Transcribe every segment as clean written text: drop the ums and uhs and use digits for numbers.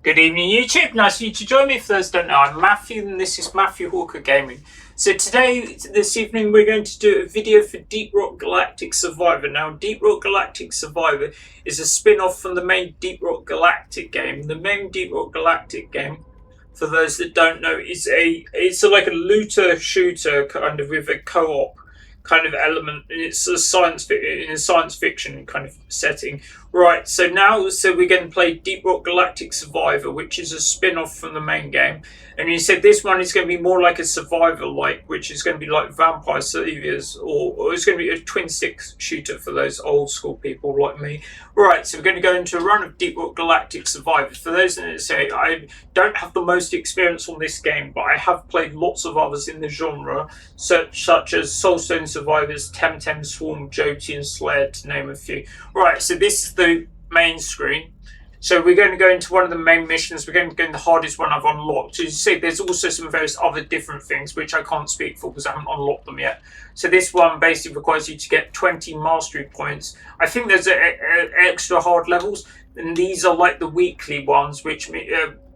Good evening, YouTube. Nice for you to join me. For those who don't know, I'm Matthew, and this is Matthew Hawker Gaming. So this evening, we're going to do a video for Deep Rock Galactic Survivor. Now, Deep Rock Galactic Survivor is a spin-off from the main Deep Rock Galactic game. The main Deep Rock Galactic game, for those that don't know, it's like a looter shooter kind of with a co-op kind of element, and it's a science fiction kind of setting. Right, so we're going to play Deep Rock Galactic Survivor, which is a spin-off from the main game. And he said this one is going to be more like a survivor-like, which is going to be like Vampire Saviors, or it's going to be a twin-stick shooter for those old-school people like me. Right, so we're going to go into a run of Deep Rock Galactic Survivor. For those that say, I don't have the most experience on this game, but I have played lots of others in the genre, such as Soulstone Survivors, Temtem, Swarm, Joti, and Slayer, to name a few. Right, so this is the main screen. So we're going to go into one of the main missions. We're going to go in the hardest one I've unlocked. So you see, there's also some various other different things which I can't speak for because I haven't unlocked them yet. So this one basically requires you to get 20 mastery points. I think there's extra hard levels, and these are like the weekly ones, which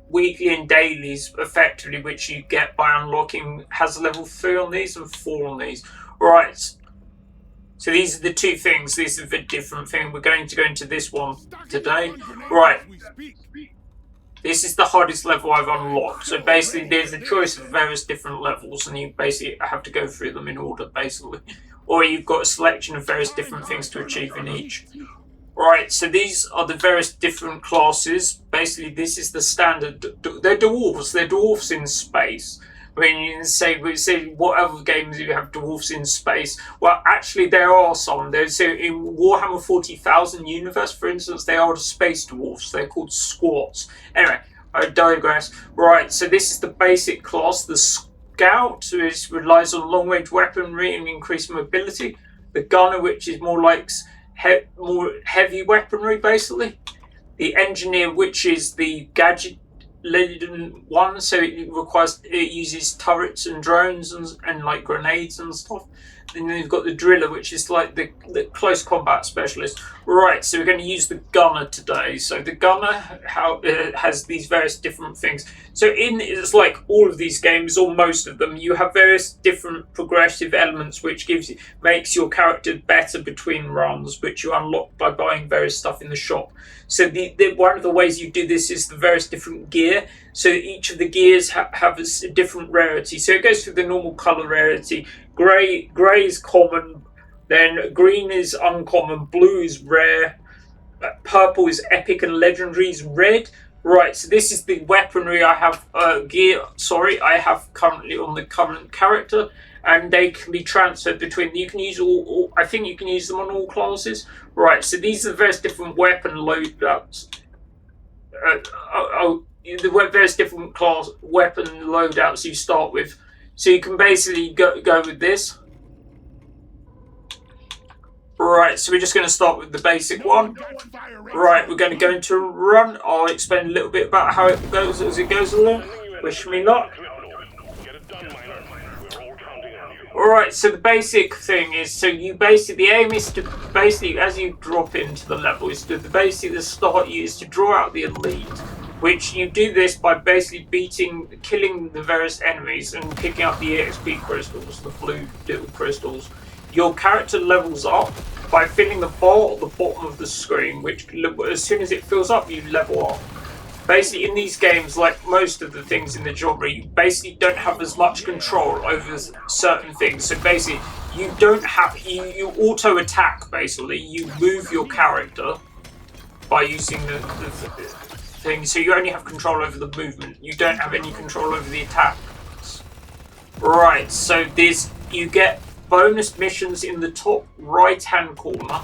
weekly and dailies effectively, which you get by unlocking. Has level 3 on these and 4 on these. Right. So these are the two things. This is a different thing. We're going to go into this one today. Right. This is the hardest level I've unlocked. So basically there's a choice of various different levels, and you basically have to go through them in order, basically. Or you've got a selection of various different things to achieve in each. Right, so these are the various different classes. Basically, this is the standard. They're dwarves. They're dwarfs in space. When you say what other games do you have dwarfs in space? Well, actually, there are some. There's in Warhammer 40,000 universe, for instance, they are the space dwarfs. They're called squats. Anyway, I digress. Right, so this is the basic class. The scout, which relies on long-range weaponry and increased mobility. The gunner, which is more like more heavy weaponry, basically. The engineer, which is the gadget one, so it uses turrets and drones and like grenades and stuff. And then you've got the driller, which is like the close combat specialist. Right, so we're going to use the gunner today. So the gunner has these various different things. So it's like all of these games, or most of them, you have various different progressive elements which makes your character better between runs, which you unlock by buying various stuff in the shop. So one of the ways you do this is the various different gear. So each of the gears have a different rarity. So it goes through the normal color rarity. Grey is common, then green is uncommon, blue is rare, purple is epic, and legendary is red. Right, so this is the weaponry I have I have currently on the current character, and they can be transferred between. You can use I think you can use them on all classes. Right, so these are the various different weapon loadouts. The various different class weapon loadouts you start with. So you can basically go with this. Right, so we're just going to start with the basic one. Right, we're going to go into a run. I'll explain a little bit about how it goes as it goes along. Wish me luck. Alright, so the basic thing is, the aim is to basically, as you drop into the level, is to the start is to draw out the elite. Which you do this by basically killing the various enemies and picking up the EXP crystals, the blue little crystals. Your character levels up by filling the bar at the bottom of the screen, which as soon as it fills up, you level up. Basically, in these games, like most of the things in the genre, you basically don't have as much control over certain things. So basically, you auto attack. Basically, you move your character by using the thing, so you only have control over the movement. You don't have any control over the attacks. Right, so you get bonus missions in the top right hand corner.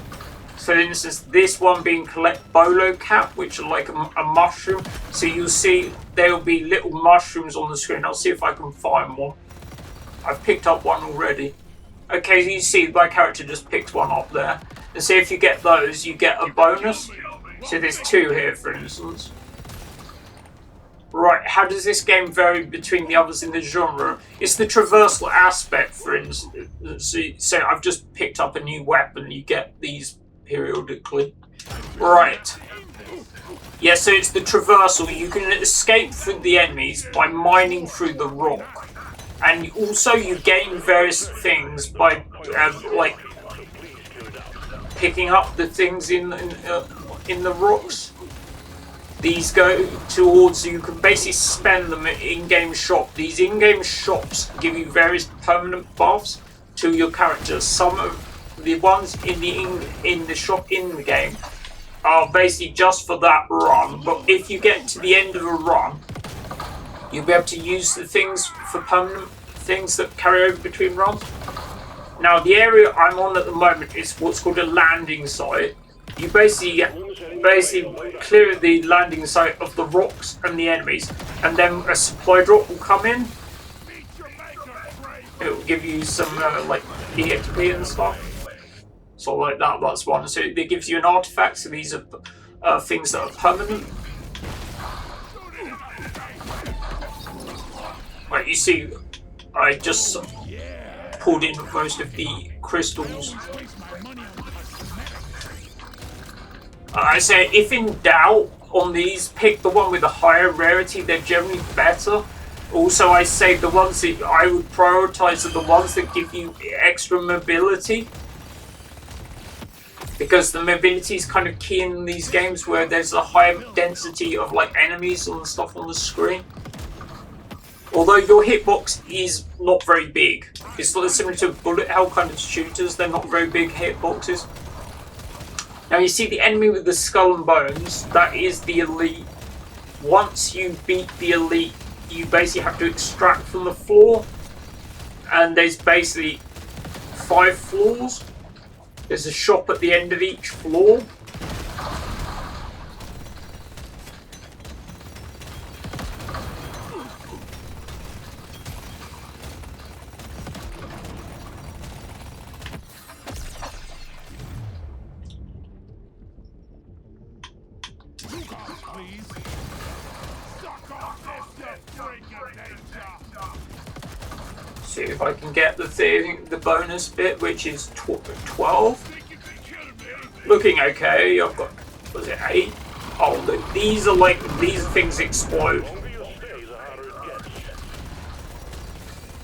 So for instance, this one being collect bolo cap, which are like a mushroom. So you'll see there will be little mushrooms on the screen. I'll see if I can find one. I've picked up one already. Okay, so you see my character just picked one up there. And so if you get those, you get a bonus. So there's 2 here, for instance. Right, how does this game vary between the others in the genre? It's the traversal aspect, for instance. So I've just picked up a new weapon. You get these periodically. Right. Yeah, so it's the traversal. You can escape through the enemies by mining through the rock. And also you gain various things by, like, picking up the things in the rocks. These go towards, you can basically spend them at in-game shop. These in-game shops give you various permanent buffs to your characters. Some of the ones in the shop in the game are basically just for that run, but if you get to the end of a run, you'll be able to use the things for permanent things that carry over between runs. Now, the area I'm on at the moment is what's called a landing site. You basically clear the landing site of the rocks and the enemies, and then a supply drop will come in. It will give you some like EXP and stuff. So like that's one. So it gives you an artifact. So these are things that are permanent. Right, you see, I just pulled in most of the crystals. I say, if in doubt on these, pick the one with the higher rarity. They're generally better. Also, I say the ones that I would prioritize are the ones that give you extra mobility. Because the mobility is kind of key in these games where there's a higher density of like enemies and stuff on the screen. Although your hitbox is not very big. It's sort of similar to bullet hell kind of shooters. They're not very big hitboxes. Now you see the enemy with the skull and bones, that is the elite. Once you beat the elite, you basically have to extract from the floor. And there's basically 5 floors. There's a shop at the end of each floor. See if I can get the bonus bit, which is 12. Looking okay. I've got, was it 8? Oh, these are like, these things explode.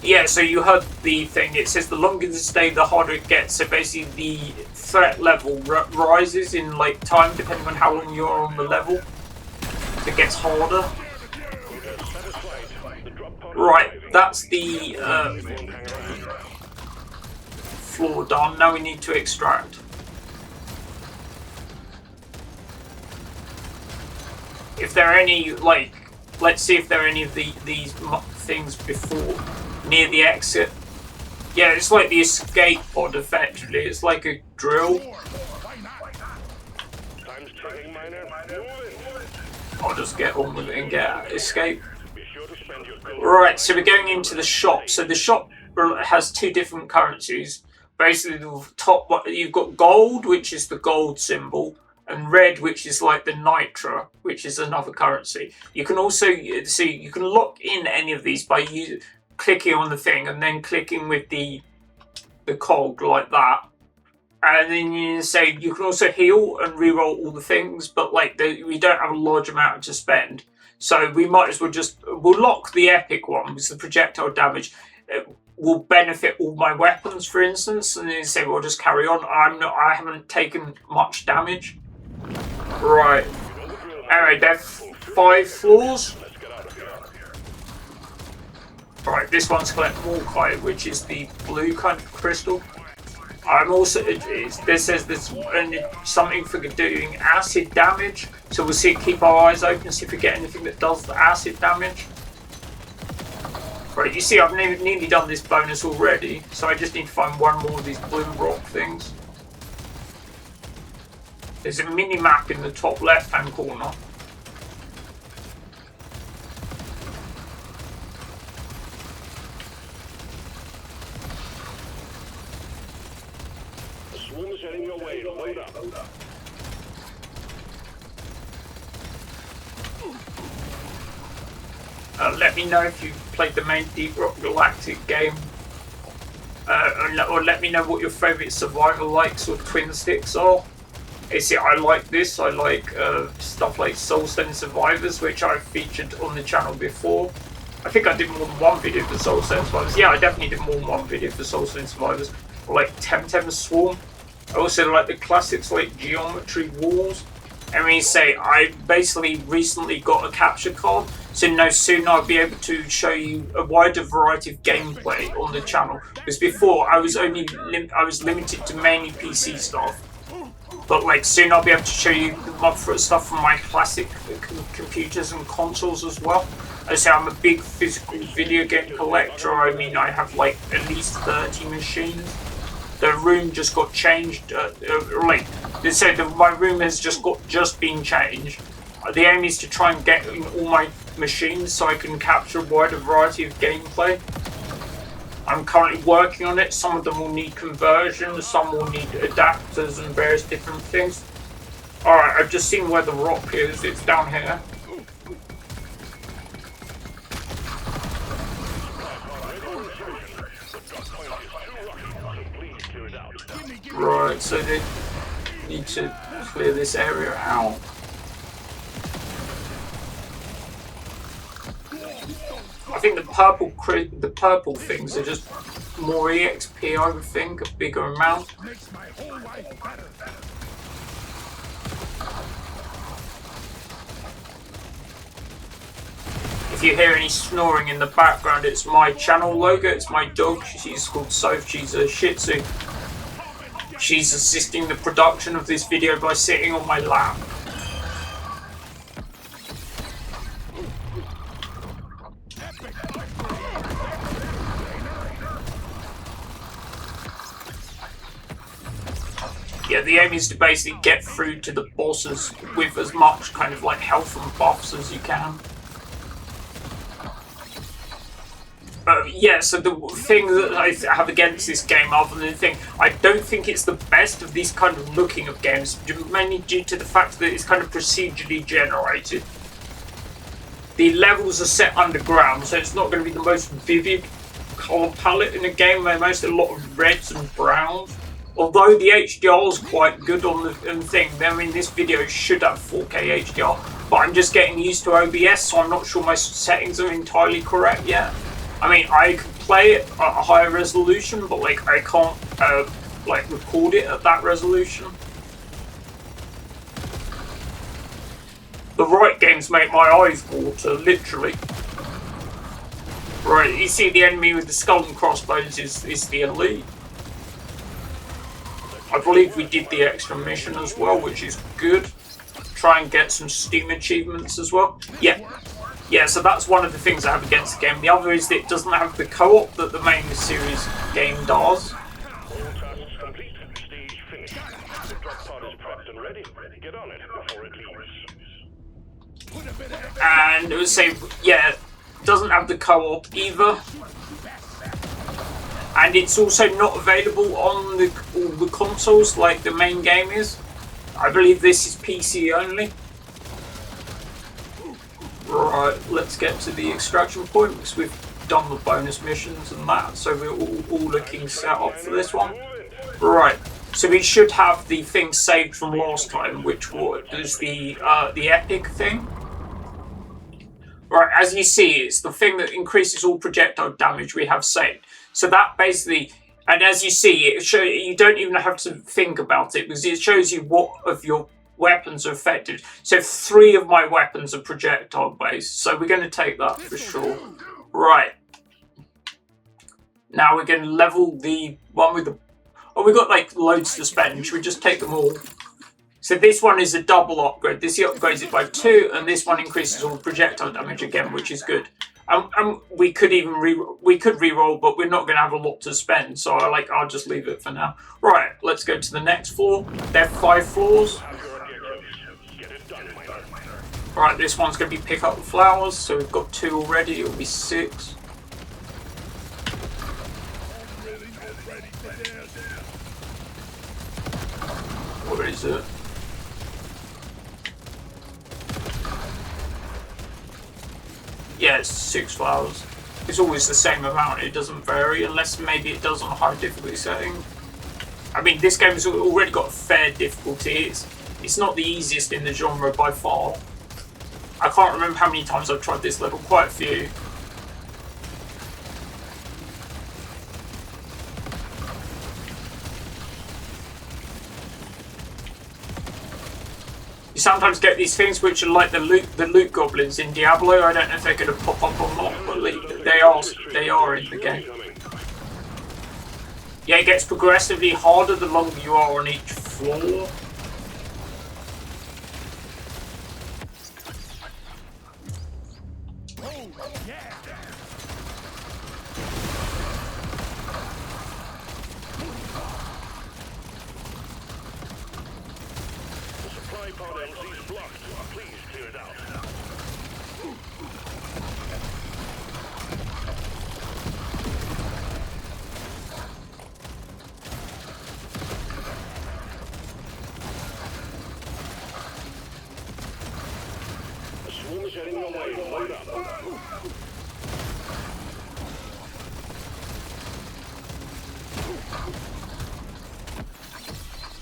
Yeah, so you heard the thing. It says the longer the stay, the harder it gets. So basically, the threat level rises in like time, depending on how long you're on the level. It gets harder. Right, that's the floor done. Now we need to extract. If there are any, like, let's see if there are any of these things before, near the exit. Yeah, it's like the escape pod, effectively. It's like a drill. I'll just get on with it and get escape. Right, so we're going into the shop. So the shop has 2 different currencies. Basically, the top one, you've got gold, which is the gold symbol, and red, which is like the nitra, which is another currency. You can also see you can lock in any of these by clicking on the thing and then clicking with the cog like that. And then you say you can also heal and reroll all the things, but like we don't have a large amount to spend. So we might as well we'll lock the epic one, because the projectile damage will benefit all my weapons, for instance, and then say we'll just carry on. I haven't taken much damage. Right. Anyway, there's 5 floors. Right, this one's collect Morkite, which is the blue kind of crystal. I'm also, this says there's something for doing acid damage, so we'll see, keep our eyes open, see if we get anything that does the acid damage. Right, you see I've nearly done this bonus already, so I just need to find one more of these blue rock things. There's a mini-map in the top left-hand corner. Heading your way, load up. Let me know if you've played the main Deep Rock Galactic game. Or let me know what your favourite survival likes or twin sticks are. You see, I like this. I like stuff like Soulstone Survivors, which I've featured on the channel before. I think I did more than one video for Soulstone Survivors. Yeah, I definitely did more than one video for Soulstone Survivors. Or like Temtem Swarm. I also like the classics like Geometry Wars. I mean, say, I basically recently got a capture card, so no soon I'll be able to show you a wider variety of gameplay on the channel. Because before, I was limited to mainly PC stuff. But like soon I'll be able to show you the stuff from my classic computers and consoles as well. I say I'm a big physical video game collector. I mean, I have like at least 30 machines. The room just got changed. My room has just been changed. The aim is to try and get in all my machines so I can capture a wider variety of gameplay. I'm currently working on it. Some of them will need conversion, some will need adapters and various different things. Alright, I've just seen where the rock is. It's down here. Right, so they need to clear this area out. I think the purple things are just more EXP, I would think, a bigger amount. If you hear any snoring in the background, it's my channel logo, it's my dog. She's called Soph, she's a Shih Tzu. She's assisting the production of this video by sitting on my lap. Yeah, the aim is to basically get through to the bosses with as much kind of like health and buffs as you can. Yeah, so the thing that I have against this game, other than the thing, I don't think it's the best of these kind of looking of games, mainly due to the fact that it's kind of procedurally generated. The levels are set underground, so it's not going to be the most vivid colour palette in a game. They're mostly a lot of reds and browns. Although the HDR is quite good on the thing, I mean, this video should have 4K HDR, but I'm just getting used to OBS, so I'm not sure my settings are entirely correct yet. I mean, I could play it at a higher resolution, but like I can't like record it at that resolution. The right games make my eyes water, literally. Right, you see the enemy with the skull and crossbones is the elite. I believe we did the extra mission as well, which is good. Try and get some Steam achievements as well. Yeah, so that's one of the things I have against the game. The other is that it doesn't have the co-op that the main series game does. And it would say, yeah, it doesn't have the co-op either. And it's also not available on all the consoles like the main game is. I believe this is PC only. Right, let's get to the extraction point because we've done the bonus missions and that, so we're all looking set up for this one. Right, so we should have the thing saved from last time, which was the epic thing. Right, as you see, it's the thing that increases all projectile damage we have saved. So that basically, and as you see, you don't even have to think about it because it shows you what of your weapons are affected. So 3 of my weapons are projectile based, so we're going to take that for sure. Right. Now we're going to level the one with the... Oh, we've got like loads to spend. Should we just take them all? So this one is a double upgrade. This upgrades it by 2, and this one increases all projectile damage again, which is good. We could even re-roll, but we're not going to have a lot to spend, so I'll just leave it for now. Right, let's go to the next floor. There are 5 floors. Right, this one's going to be pick up the flowers, so we've got 2 already. It'll be 6. What is it? Yeah, it's 6 flowers. It's always the same amount, it doesn't vary, unless maybe it does on a high difficulty setting. I mean, this game has already got a fair difficulty. It's not the easiest in the genre by far. I can't remember how many times I've tried this level, quite a few. You sometimes get these things which are like the loot goblins in Diablo. I don't know if they're going to pop up or not, but they are in the game. Yeah, it gets progressively harder the longer you are on each floor.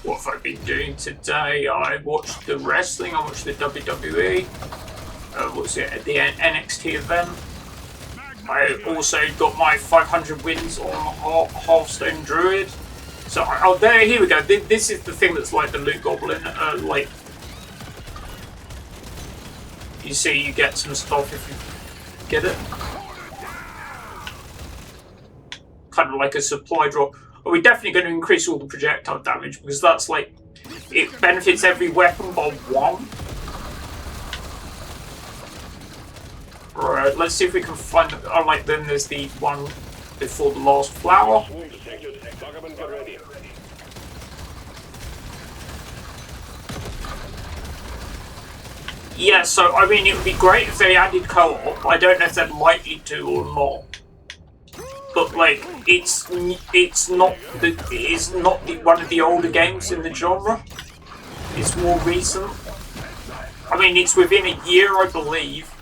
What have I been doing today? I watched the wrestling, I watched the WWE, what's it, the NXT event. I also got my 500 wins on Hearthstone Druid. So, oh, here we go. This is the thing that's like the loot goblin, like, you see you get some stuff if you get it. Kind of like a supply drop. Are we definitely going to increase all the projectile damage? Because that's like, it benefits every weapon by 1. Right, let's see if we can find, oh, like then there's the one before the last flower. Yeah, so I mean it would be great if they added co-op. I don't know if they're likely to or not. But like, it's not one of the older games in the genre. It's more recent. I mean, it's within a year, I believe.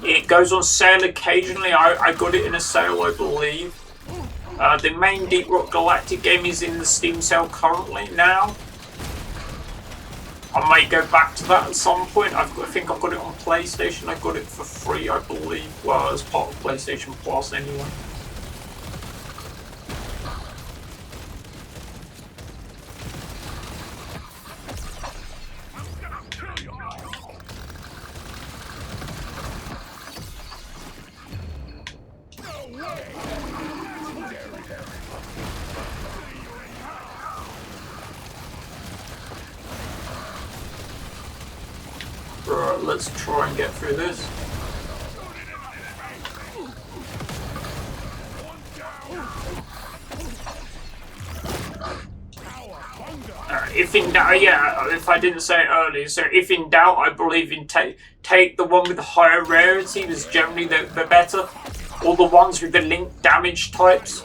It goes on sale occasionally. I got it in a sale, I believe. The main Deep Rock Galactic game is in the Steam sale currently now. I might go back to that at some point. I think I've got it on PlayStation. I got it for free, I believe. Well, as part of PlayStation Plus, anyway. Right, let's try and get through this. If in doubt, yeah, if I didn't say it earlier, so if in doubt, I believe in take the one with the higher rarity was generally the better, or the ones with the linked damage types.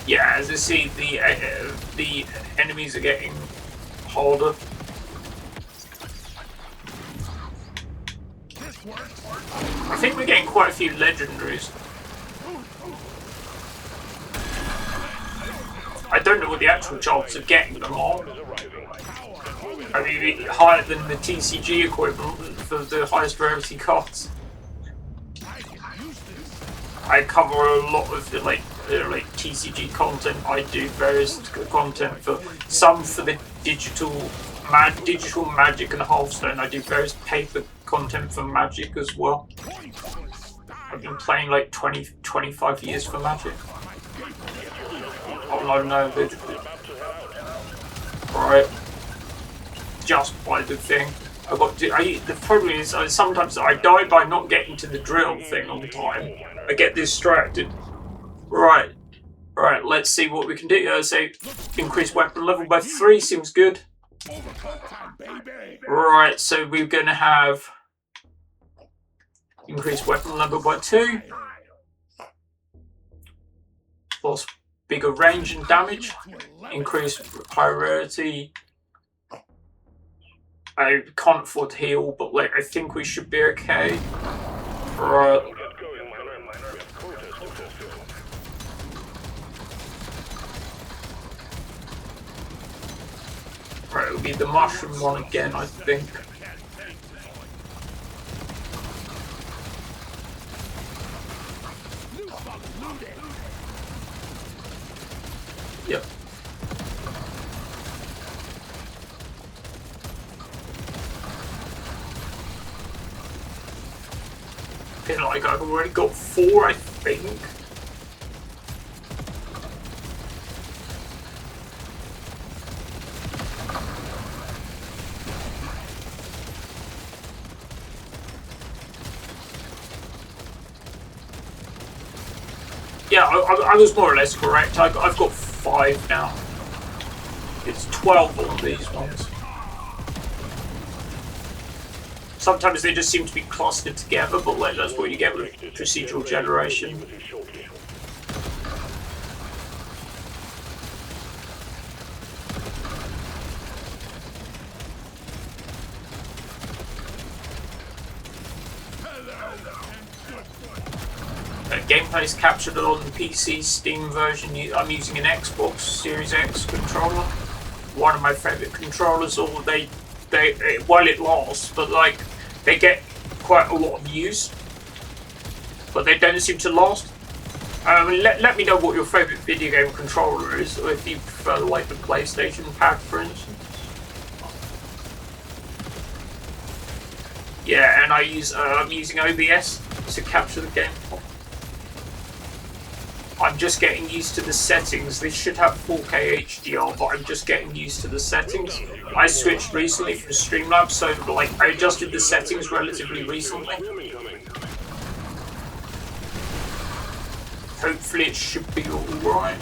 Yeah, as you see, the enemies are getting harder. I think we're getting quite a few legendaries. I don't know what the actual chances of getting them are. I mean, higher than the TCG equivalent for the highest rarity cards. I cover a lot of the like TCG content. I do various content for some for the digital Magic and Hearthstone. I do various paper content for Magic as well. I've been playing like 25 years for Magic. Oh no, right. Just by the thing. The problem is sometimes I die by not getting to the drill thing on time. I get distracted. Right, let's see what we can do. Say, increase weapon level by 3 seems good. Right, so we're going to have increase weapon level by 2. Plus bigger range and damage, increased high rarity. I can't afford to heal, but like I think we should be okay. Right. Right, it'll be the mushroom one again, I think. Yep. Feel like I've already got 4, I think. Yeah, I was more or less correct. I've got 5 now. It's 12 on these ones. Sometimes they just seem to be clustered together, but like that's what you get with procedural generation. Gameplay is captured on the PC Steam version. I'm using an Xbox Series X controller. One of my favourite controllers. Or they while it lasts, but like they get quite a lot of use, but they don't seem to last. Let me know what your favourite video game controller is, or if you prefer like the PlayStation Pad, for instance. Yeah, and I'm using OBS to capture the gameplay. I'm just getting used to the settings. They should have 4K HDR, but I'm just getting used to the settings. I switched recently from Streamlabs, so like I adjusted the settings relatively recently. Hopefully it should be alright.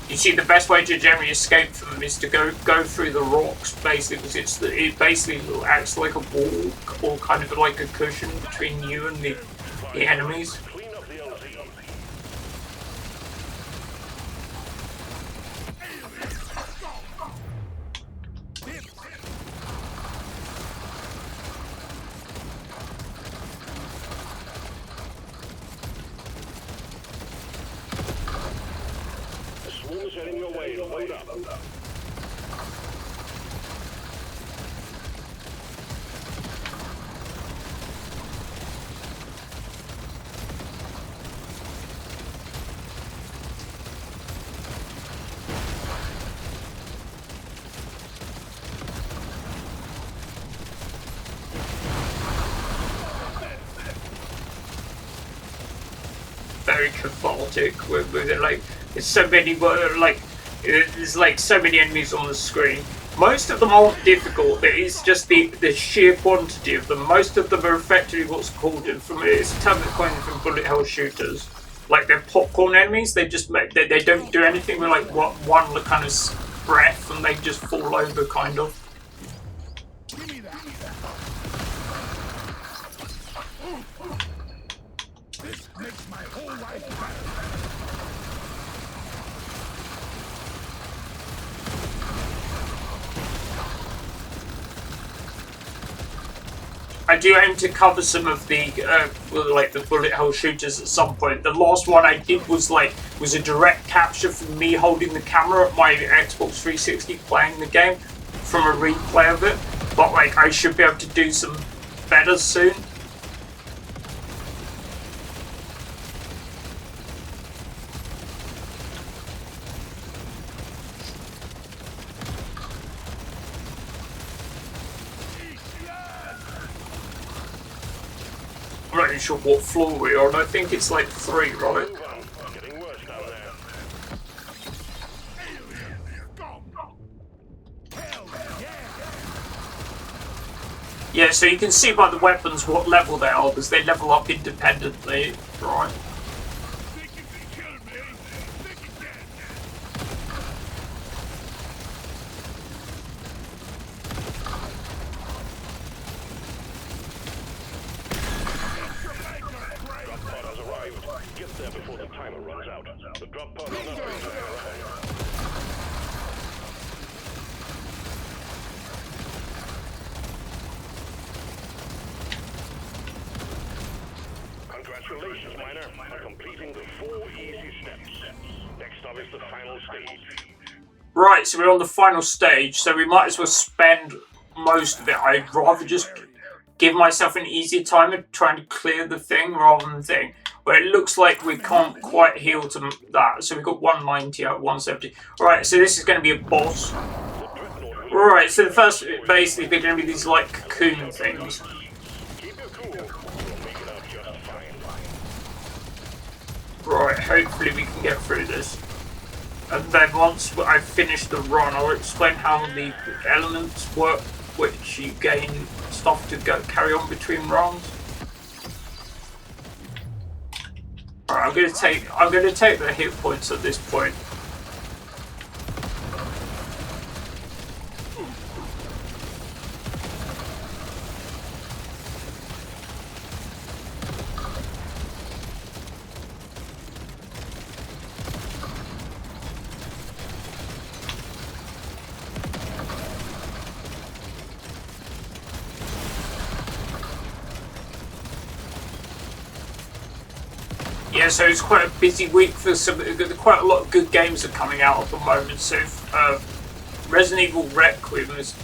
You see, the best way to generally escape from them is to go through the rocks, basically, because it basically acts like a wall, or kind of like a cushion between you and the enemies. Heading your way, load up. Very cathartic with it, like there's so many there's like so many enemies on the screen. Most of them aren't difficult, it's just the sheer quantity of them. Most of them are effectively what's called it's a term that coined from bullet hell shooters. Like they're popcorn enemies, they just they don't do anything with like one kind of breath and they just fall over kind of. This makes my whole life better. I do aim to cover some of the like the bullet hell shooters at some point. The last one I did was a direct capture from me holding the camera at my Xbox 360 playing the game from a replay of it. But like I should be able to do some better soon. I'm not even sure what floor we're on. I think it's like 3, right? Yeah, so you can see by the weapons what level they are, because they level up independently, right? Congratulations, Miner, on completing the 4 easy steps. Next up is the final stage. Right, so we're on the final stage, so we might as well spend most of it. I'd rather just give myself an easier time of trying to clear the thing rather than thing. But it looks like we can't quite heal to that, so we've got 190 out of 170. Right, so this is going to be a boss. Right, so the first, basically, they're going to be these, like, cocoon things. Keep your cool. You'll make it out just fine. Right, hopefully we can get through this. And then once I've finished the run, I'll explain how the elements work, which you gain stuff to carry on between runs. Alright, I'm gonna take the hit points at this point. Yeah, so it's quite a busy week for quite a lot of good games are coming out at the moment. So Resident Evil Requiem has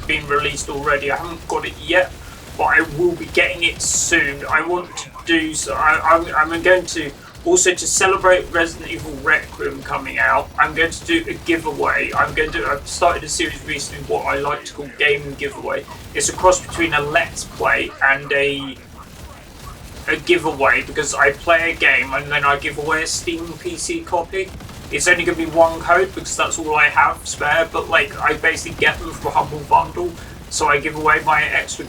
been released already. I haven't got it yet, but I will be getting it soon. I want to do so. I'm going to also, to celebrate Resident Evil Requiem coming out, I'm going to do a giveaway. I've started a series recently what I like to call Game Giveaway. It's a cross between a Let's Play and a giveaway, because I play a game and then I give away a Steam PC copy. It's only going to be one code because that's all I have spare, but like I basically get them from Humble Bundle, so I give away my extra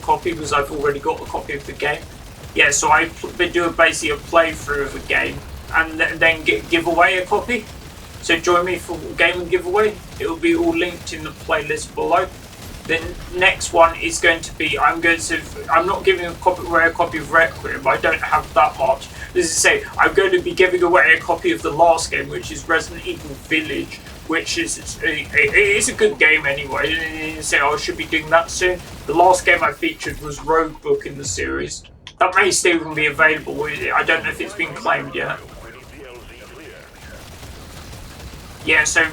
copy because I've already got a copy of the game. Yeah, so I do basically a playthrough of a game and then give away a copy. So join me for Game and Giveaway. It will be all linked in the playlist below. The next one is going to be, I'm not giving away a copy of Requiem, I don't have that much. This is to say, I'm going to be giving away a copy of the last game, which is Resident Evil Village, which is a good game anyway, so I should be doing that soon. The last game I featured was Roguebook in the series. That may still be available, I don't know if it's been claimed yet. Yeah, so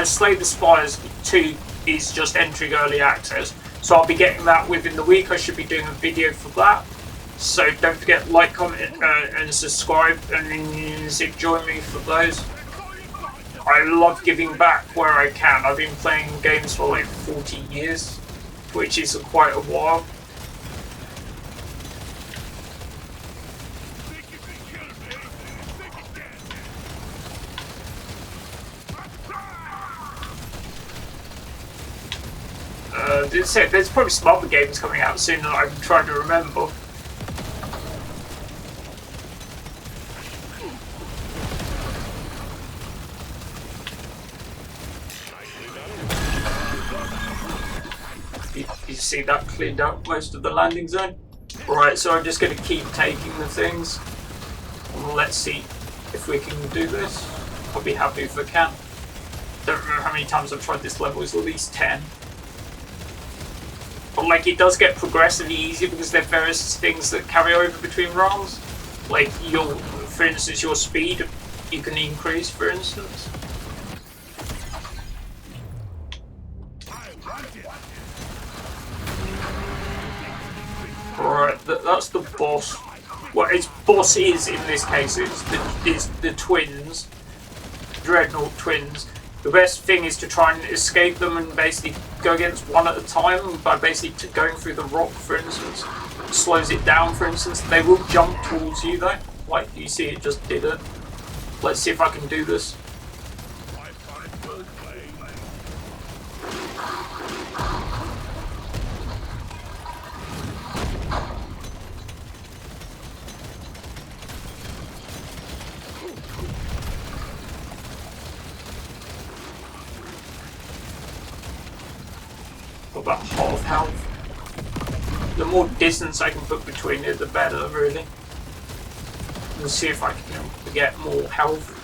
Slay the Spires 2 is just entering early access, so I'll be getting that within the week. I should be doing a video for that, so don't forget to like, comment and subscribe, and then join me for those. I love giving back where I can. I've been playing games for like 40 years, which is quite a while. There's probably some other games coming out soon that I'm trying to remember. You see that cleaned up most of the landing zone? Right, so I'm just going to keep taking the things. Let's see if we can do this. I'll be happy if I can. Don't remember how many times I've tried this level, it's at least 10. But like, it does get progressively easier because there are various things that carry over between runs. Like for instance, your speed you can increase, for instance. Right, that's the boss. What its boss is in this case is the twins, Dreadnought twins. The best thing is to try and escape them and basically go against one at a time by basically going through the rock, for instance. It slows it down, for instance. They will jump towards you though. Like, you see it just did it. Let's see if I can do this. About half health. The more distance I can put between it, the better, really. We'll see if I can get more health.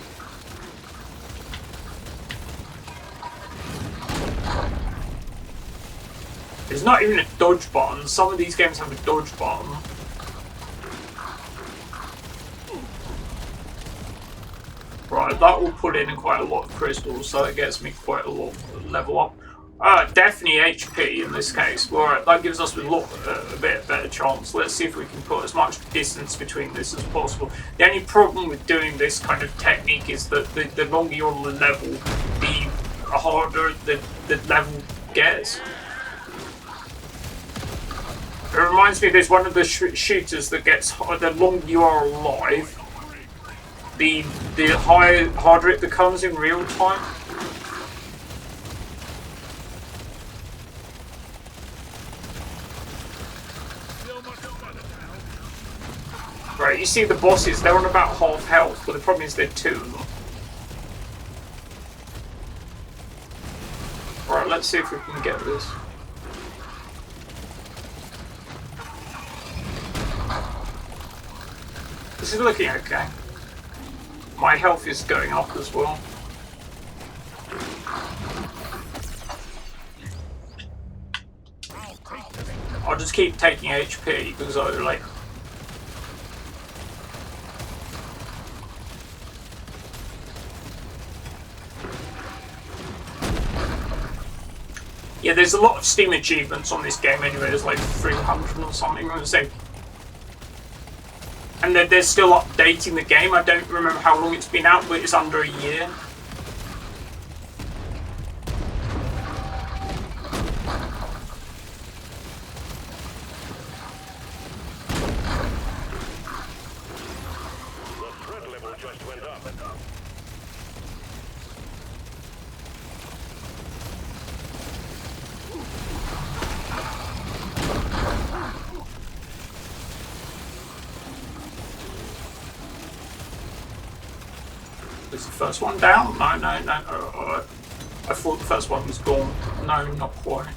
There's not even a dodge button. Some of these games have a dodge button. that will put in quite a lot of crystals, so it gets me quite a lot level up. Definitely HP in this case. Alright, that gives us a bit better chance. Let's see if we can put as much distance between this as possible. The only problem with doing this kind of technique is that the longer you're on the level, the harder the level gets. It reminds me there's one of the shooters that gets, the longer you are alive, the harder it becomes in real time. Right, you see the bosses, they're on about half health, but the problem is there are two of them. Right, let's see if we can get this. This is looking okay. My health is going up as well. I'll just keep taking HP because I like. Yeah, there's a lot of Steam achievements on this game anyway. There's like 300 or something. I'm saying. And they're still updating the game. I don't remember how long it's been out, but it's under a year. The threat level just went up. Is the first one down? No. I thought the first one was gone. No, not quite.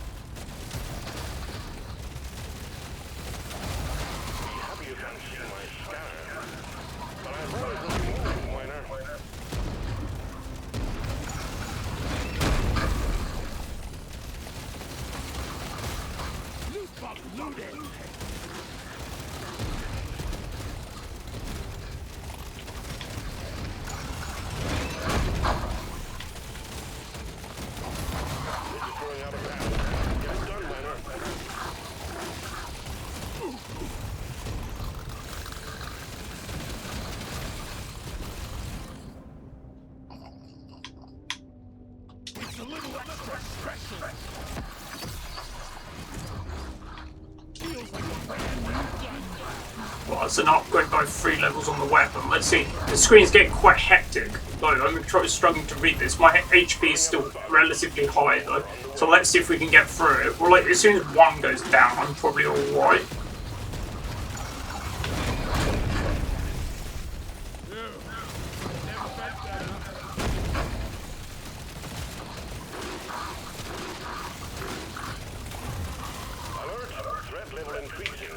You can see my scanner, but I thought it was moving, Miner. Loot box loaded. Going out of bounds. Get done, Miner. It's a little extra special. Feels like a brand new gun. Well, it's an upgrade by 3 levels on the weapon. Let's see. The screen's getting quite hectic. Like, I'm struggling to read this. My HP is still relatively high though. So let's see if we can get through it. Well, like, as soon as one goes down, I'm probably alright. Alert. Threat level increasing.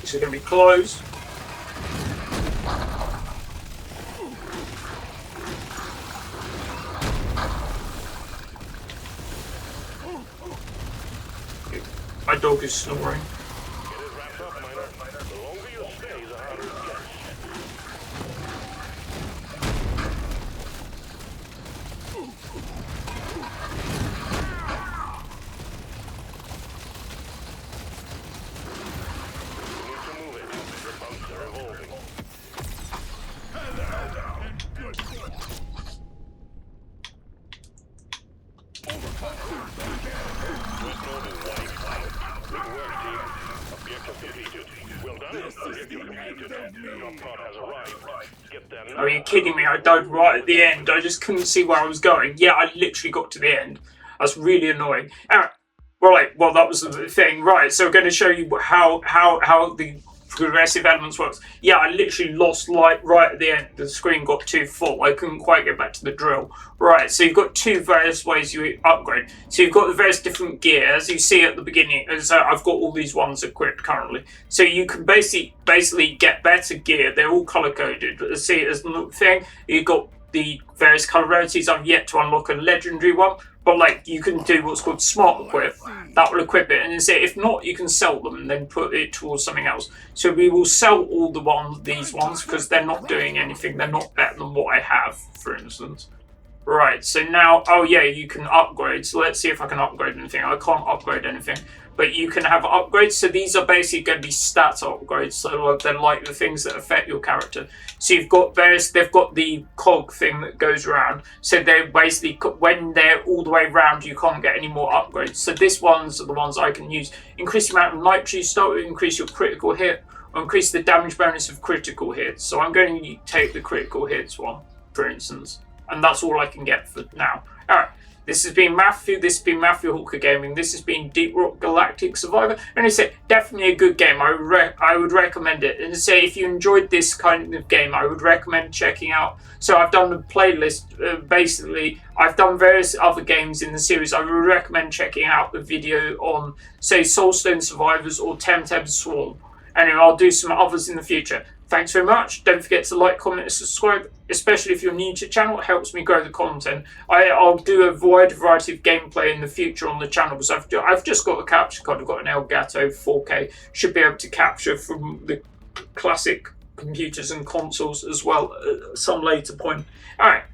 This is going to be close. My dog is snoring. Get it wrapped up, Miner. The longer you stay, the harder it gets. You need to move it. The bumps are evolving. Threat mode is live. Good work, team. Objective completed. Well done. Objective completed. Your pod has arrived. Get there now. Are you kidding me? I died right at the end. I just couldn't see where I was going. Yeah, I literally got to the end. That's really annoying. Right, well, that was the thing. Right, so we're going to show you how the progressive elements works. Yeah, I literally lost light right at the end. The screen got too full. I couldn't quite get back to the drill. Right, so you've got two various ways you upgrade. So you've got the various different gear, as you see at the beginning. So I've got all these ones equipped currently. So you can basically get better gear. They're all color coded. See, as the thing, you've got the various colour rarities. I've yet to unlock a legendary one, but like you can do what's called smart equip. That will equip it, and then say if not, you can sell them and then put it towards something else. So we will sell all these ones because they're not doing anything. They're not better than what I have, for instance. Right, so now, oh yeah, you can upgrade. So let's see if I can upgrade anything. I can't upgrade anything, but you can have upgrades. So these are basically going to be stat upgrades. So they're like the things that affect your character. So you've got they've got the cog thing that goes around. So they're basically, when they're all the way around, you can't get any more upgrades. So these ones are the ones I can use. Increase the amount of nitro you start with, increase your critical hit, or increase the damage bonus of critical hits. So I'm going to take the critical hits one, for instance. And that's all I can get for now. Alright, this has been Matthew. This has been Matthew Hawker Gaming. This has been Deep Rock Galactic Survivor. And I say, definitely a good game. I would recommend it. And say, if you enjoyed this kind of game, I would recommend checking out. So I've done a playlist. Basically, I've done various other games in the series. I would recommend checking out the video on, say, Soulstone Survivors or Temtem Swarm. Anyway, I'll do some others in the future. Thanks very much. Don't forget to like, comment, and subscribe, especially if you're new to the channel. It helps me grow the content. I'll do a wide variety of gameplay in the future on the channel because I've just got a capture card. I've got an Elgato 4K. Should be able to capture from the classic computers and consoles as well at some later point. Alright,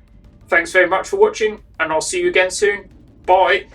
thanks very much for watching, and I'll see you again soon. Bye.